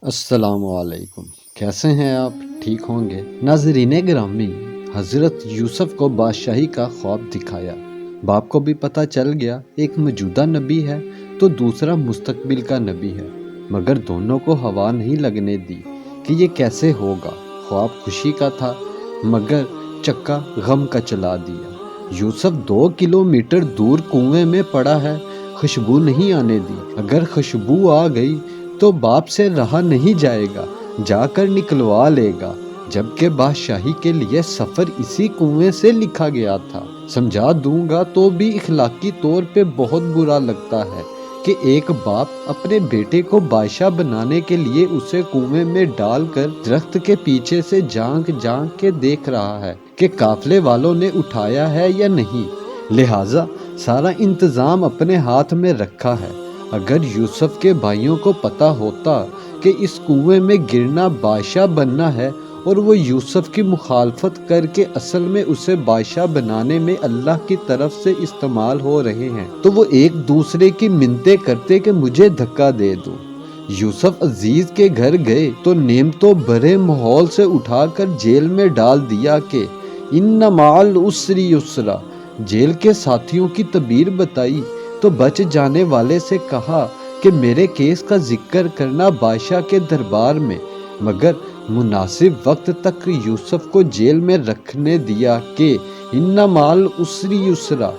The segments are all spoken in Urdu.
السلام علیکم، کیسے ہیں آپ؟ ٹھیک ہوں گے؟ ناظرین گرامی، حضرت یوسف کو بادشاہی کا خواب دکھایا۔ باپ کو بھی پتہ چل گیا ایک موجودہ نبی ہے تو دوسرا مستقبل کا نبی ہے، مگر دونوں کو ہوا نہیں لگنے دی کہ یہ کیسے ہوگا۔ خواب خوشی کا تھا مگر چکا غم کا چلا دیا۔ یوسف 2 کلومیٹر دور کنویں میں پڑا ہے، خوشبو نہیں آنے دی۔ اگر خوشبو آ گئی تو باپ سے رہا نہیں جائے گا، جا کر نکلوا لے گا، جبکہ بادشاہی کے لیے سفر اسی کنویں سے لکھا گیا تھا۔ سمجھا دوں گا تو بھی اخلاقی طور پہ بہت برا لگتا ہے کہ ایک باپ اپنے بیٹے کو بادشاہ بنانے کے لیے اسے کنویں میں ڈال کر درخت کے پیچھے سے جھانک جھانک کے دیکھ رہا ہے کہ قافلے والوں نے اٹھایا ہے یا نہیں، لہٰذا سارا انتظام اپنے ہاتھ میں رکھا ہے۔ اگر یوسف کے بھائیوں کو پتہ ہوتا کہ اس کنویں میں گرنا بادشاہ بننا ہے اور وہ یوسف کی مخالفت کر کے اصل میں اسے بادشاہ بنانے میں اللہ کی طرف سے استعمال ہو رہے ہیں، تو وہ ایک دوسرے کی منتیں کرتے کہ مجھے دھکا دے دو۔ یوسف عزیز کے گھر گئے تو نعمتوں بھرے ماحول سے اٹھا کر جیل میں ڈال دیا کہ ان مع العسر یسرا۔ جیل کے ساتھیوں کی تدبیر بتائی تو بچ جانے والے سے کہا کہ میرے کیس کا ذکر کرنا بادشاہ کے دربار میں، مگر مناسب وقت تک یوسف کو جیل میں رکھنے دیا کہ ان مع العسر یسرا۔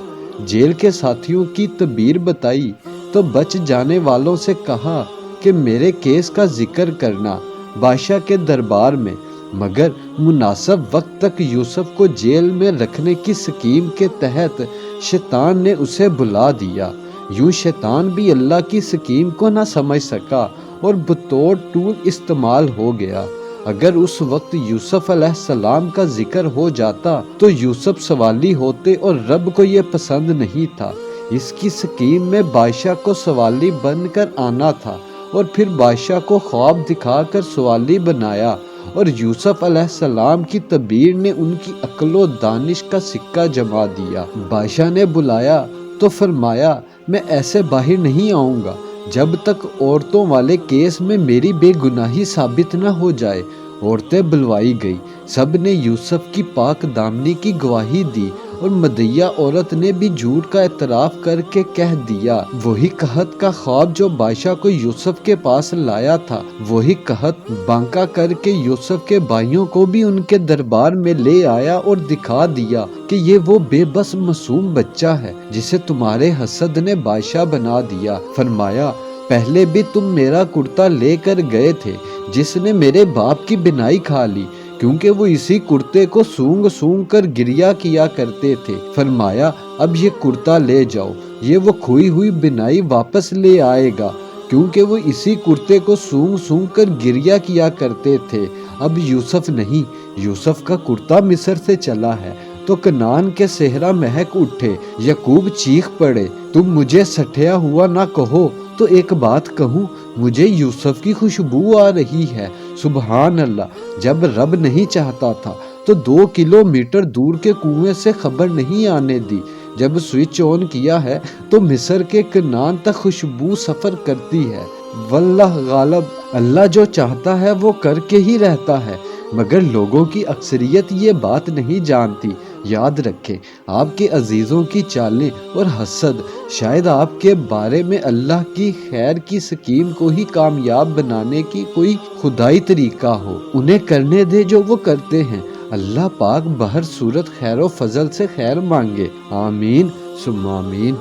جیل کے ساتھیوں کی تدبیر بتائی تو بچ جانے والوں سے کہا کہ میرے کیس کا ذکر کرنا بادشاہ کے دربار میں، مگر مناسب وقت تک یوسف کو جیل میں رکھنے کی سکیم کے تحت شیطان نے اسے بلا دیا۔ یوں شیطان بھی اللہ کی سکیم کو نہ سمجھ سکا اور بطور ٹول استعمال ہو گیا۔ اگر اس وقت یوسف علیہ السلام کا ذکر ہو جاتا تو یوسف سوالی ہوتے اور رب کو یہ پسند نہیں تھا۔ اس کی سکیم میں بادشاہ کو سوالی بن کر آنا تھا اور پھر بادشاہ کو خواب دکھا کر سوالی بنایا، اور یوسف علیہ السلام کی تدبیر نے ان کی عقل و دانش کا سکہ جما دیا۔ بادشاہ نے بلایا تو فرمایا میں ایسے باہر نہیں آؤں گا جب تک عورتوں والے کیس میں میری بے گناہی ثابت نہ ہو جائے۔ عورتیں بلوائی گئی، سب نے یوسف کی پاک دامنی کی گواہی دی، اور مدعیہ عورت نے بھی جھوٹ کا اعتراف کر کے کہہ دیا۔ وہی قحط کا خواب جو بادشاہ کو یوسف کے پاس لایا تھا، وہی قحط بانکا کر کے یوسف کے بھائیوں کو بھی ان کے دربار میں لے آیا اور دکھا دیا کہ یہ وہ بے بس معصوم بچہ ہے جسے تمہارے حسد نے بادشاہ بنا دیا۔ فرمایا پہلے بھی تم میرا کرتا لے کر گئے تھے جس نے میرے باپ کی بینائی کھا لی، کیونکہ وہ اسی کرتے کو سونگ سونگ کر گریا کیا کرتے تھے۔ فرمایا اب یہ کرتا لے جاؤ، یہ وہ کھوئی ہوئی بینائی واپس لے آئے گا، کیونکہ وہ اسی کرتے کو سونگ سونگ کر گریا کیا کرتے تھے۔ اب یوسف نہیں، یوسف کا کرتا مصر سے چلا ہے۔ تو کنعان کے صحرا مہک اٹھے، یعقوب چیخ پڑے، تم مجھے سٹھیا ہوا نہ کہو تو ایک بات کہوں، مجھے یوسف کی خوشبو آ رہی ہے۔ سبحان اللہ، جب رب نہیں چاہتا تھا تو 2 کلومیٹر دور کے کنویں سے خبر نہیں آنے دی، جب سوئچ آن کیا ہے تو مصر کے کنعان تک خوشبو سفر کرتی ہے۔ واللہ غالب، اللہ جو چاہتا ہے وہ کر کے ہی رہتا ہے، مگر لوگوں کی اکثریت یہ بات نہیں جانتی۔ یاد رکھیں، آپ کے عزیزوں کی چالیں اور حسد شاید آپ کے بارے میں اللہ کی خیر کی سکیم کو ہی کامیاب بنانے کی کوئی خدائی طریقہ ہو۔ انہیں کرنے دے جو وہ کرتے ہیں۔ اللہ پاک بہر صورت خیر و فضل سے خیر مانگے۔ آمین ثم آمین۔